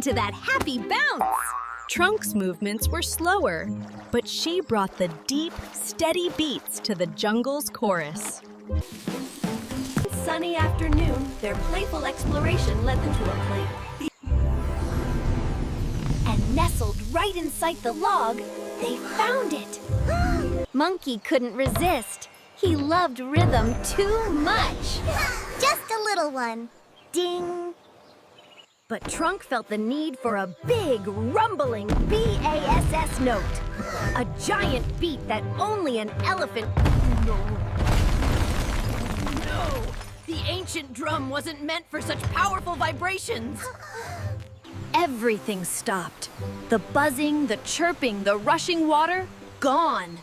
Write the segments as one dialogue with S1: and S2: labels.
S1: to that happy bounce. Trunk's movements were slower, but she brought the deep, steady beats to the jungle's chorus.
S2: Sunny afternoon, their playful exploration led them to a place. And nestled right inside the log, they found it.
S3: Munki couldn't resist. He loved rhythm too much.
S4: Just a little one. Ding.
S3: But Trunk felt the need for a big, rumbling BASS note. A giant beat that only an elephant...
S2: No! The ancient drum wasn't meant for such powerful vibrations.
S3: Everything stopped. The buzzing, the chirping, the rushing water, gone.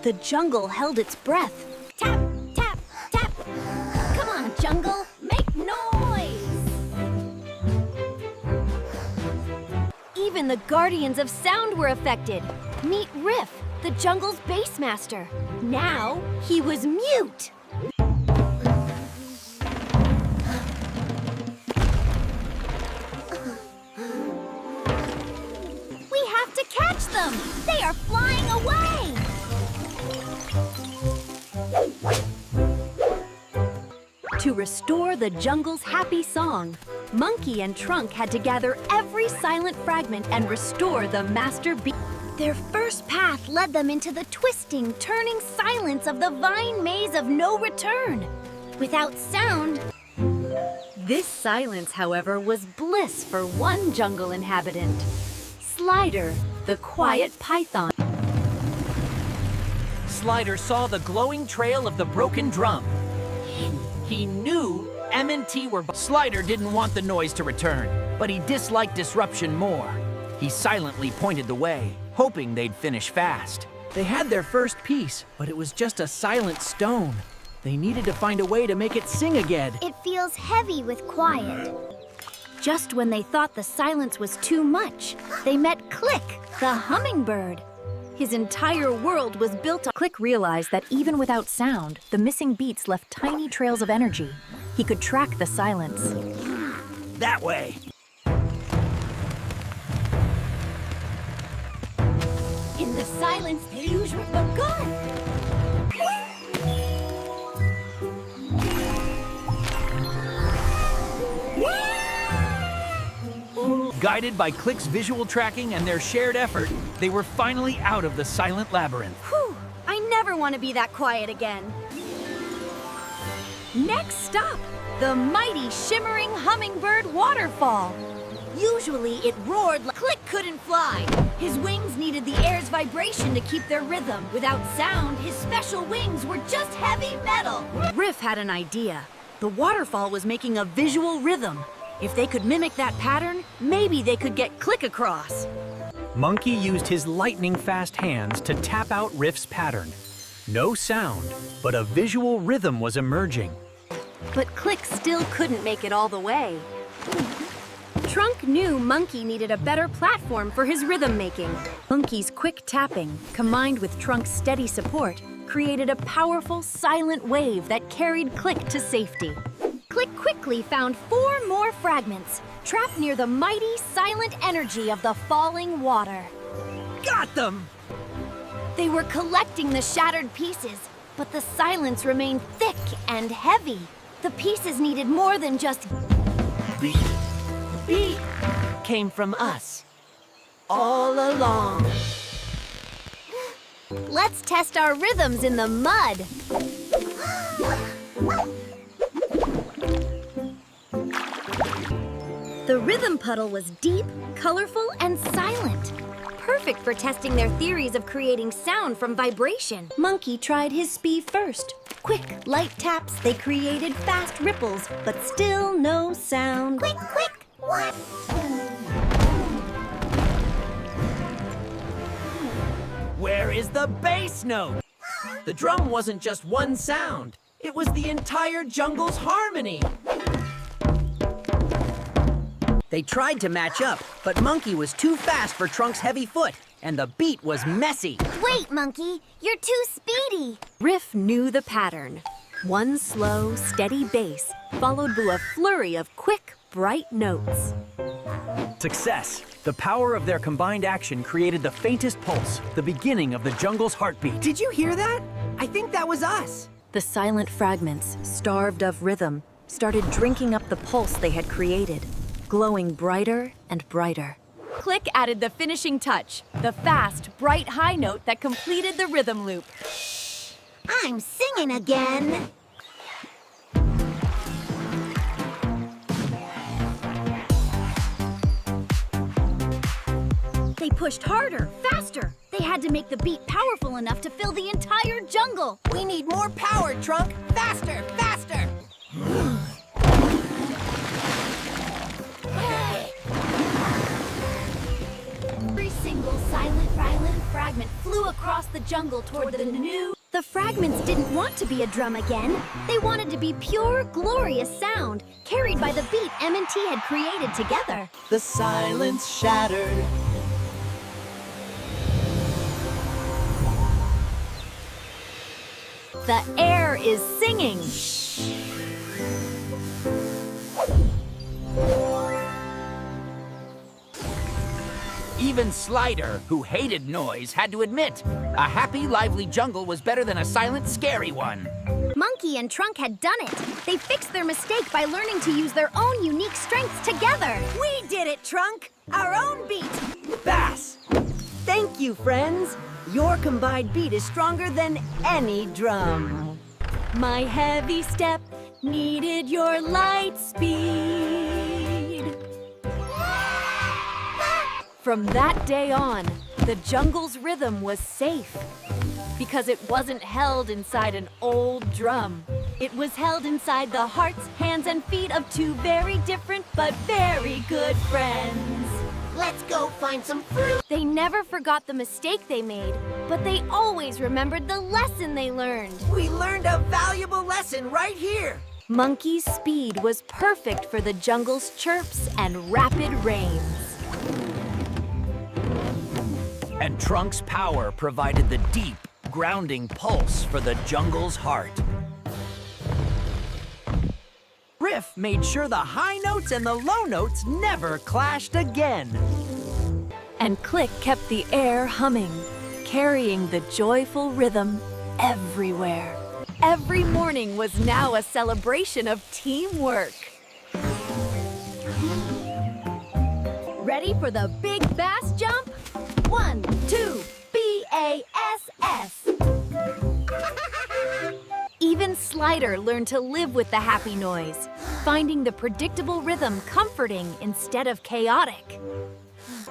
S3: The jungle held its breath.
S4: Tap, tap, tap. Come on, jungle, make noise.
S3: Even the guardians of sound were affected. Meet Riff, the jungle's bass master. Now he was mute.
S4: We have to catch them. They are flying away.
S3: To restore the jungle's happy song, Munki and Trunk had to gather every silent fragment and restore the master beat.
S4: Their first path led them into the twisting, turning silence of the vine maze of no return. Without sound,
S3: This silence, however, was bliss for one jungle inhabitant. Slider, the quiet python.
S5: Slider saw the glowing trail of the broken drum. He knew M&T were... Slider didn't want the noise to return, but he disliked disruption more. He silently pointed the way, hoping they'd finish fast. They had their first piece, but it was just a silent stone. They needed to find a way to make it sing again.
S4: it feels heavy with quiet.
S3: Just when they thought the silence was too much, they met Click, the hummingbird. His entire world was built on... Click realized that even without sound, the missing beats left tiny trails of energy. He could track the silence.
S5: That way.
S2: In the silence, the illusion begun.
S5: Guided by Click's visual tracking and their shared effort, they were finally out of the silent labyrinth.
S3: Whew! I never want to be that quiet again. Next stop, the mighty Shimmering Hummingbird Waterfall. Usually it roared like...
S2: Click couldn't fly. His wings needed the air's vibration to keep their rhythm. Without sound, his special wings were just heavy metal.
S3: Riff had an idea. The waterfall was making a visual rhythm. If they could mimic that pattern, maybe they could get Click across.
S6: Munki used his lightning-fast hands to tap out Riff's pattern. No sound, but a visual rhythm was emerging.
S3: But Click still couldn't make it all the way. Trunk knew Munki needed a better platform for his rhythm making. Munki's quick tapping, combined with Trunk's steady support, created a powerful, silent wave that carried Click to safety. Click quickly found 4 more fragments, trapped near the mighty, silent energy of the falling water.
S5: Got them!
S3: They were collecting the shattered pieces, but the silence remained thick and heavy. The pieces needed more than just...
S5: Beat came from us. All along.
S3: Let's test our rhythms in the mud. The rhythm puddle was deep, colorful, and silent. Perfect for testing their theories of creating sound from vibration. Munki tried his speed first. Quick, light taps, they created fast ripples, but still no sound.
S4: Quick, quick, what?
S5: Where is the bass note? The drum wasn't just one sound. It was the entire jungle's harmony. They tried to match up, but Munki was too fast for Trunk's heavy foot, and the beat was messy.
S4: Wait, Munki, you're too speedy.
S3: Riff knew the pattern. One slow, steady bass, followed by a flurry of quick, bright notes.
S6: Success! The power of their combined action created the faintest pulse, the beginning of the jungle's heartbeat.
S7: Did you hear that? I think that was us.
S3: The silent fragments, starved of rhythm, started drinking up the pulse they had created, glowing brighter and brighter.
S1: Click added the finishing touch, the fast, bright high note that completed the rhythm loop.
S4: I'm singing again. They pushed harder, faster. They had to make the beat powerful enough to fill the entire jungle.
S7: We need more power, Trunk. Faster, faster.
S2: Every single silent fragment flew across the jungle toward the new...
S4: The fragments didn't want to be a drum again. They wanted to be pure, glorious sound, carried by the beat M&T had created together.
S5: The silence shattered.
S1: The air is singing.
S5: Even Slider, who hated noise, had to admit, a happy, lively jungle was better than a silent, scary one.
S4: Munki and Trunk had done it. They fixed their mistake by learning to use their own unique strengths together.
S7: We did it, Trunk. Our own beat.
S8: Bass! Thank you, friends. Your combined beat is stronger than any drum.
S1: My heavy step needed your light speed. From that day on, the jungle's rhythm was safe because it wasn't held inside an old drum. It was held inside the hearts, hands, and feet of two very different but very good friends.
S7: Let's go find some fruit.
S4: They never forgot the mistake they made, but they always remembered the lesson they learned.
S7: We learned a valuable lesson right here.
S1: Munki's speed was perfect for the jungle's chirps and rapid rains.
S5: And Trunk's power provided the deep, grounding pulse for the jungle's heart. Riff made sure the high notes and the low notes never clashed again.
S1: And Click kept the air humming, carrying the joyful rhythm everywhere. Every morning was now a celebration of teamwork. Ready for the big bass jump? 1, 2, B-A-S-S. Even Slider learned to live with the happy noise, finding the predictable rhythm comforting instead of chaotic.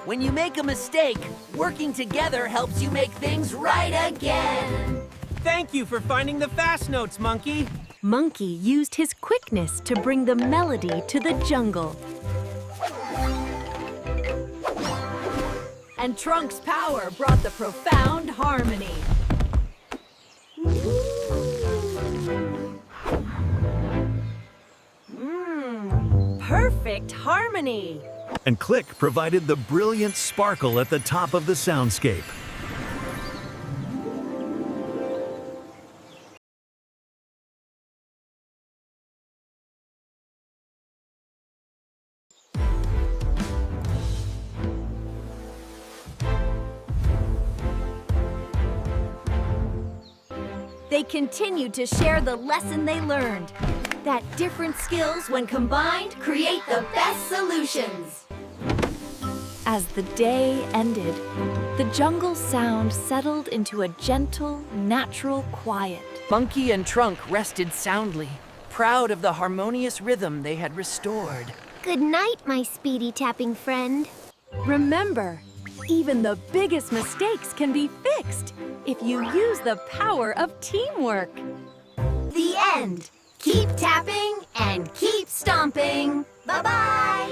S5: When you make a mistake, working together helps you make things right again.
S7: Thank you for finding the fast notes, Munki.
S1: Munki used his quickness to bring the melody to the jungle. And Trunk's power brought the profound harmony. Perfect harmony.
S9: And Click provided the brilliant sparkle at the top of the soundscape.
S1: They continued to share the lesson they learned, that different skills, when combined, create the best solutions. As the day ended, the jungle sound settled into a gentle, natural quiet.
S5: Munki and Trunk rested soundly, proud of the harmonious rhythm they had restored.
S4: Good night, my speedy tapping friend.
S1: Remember, even the biggest mistakes can be fixed if you use the power of teamwork.
S2: The end. Keep tapping and keep stomping. Bye-bye.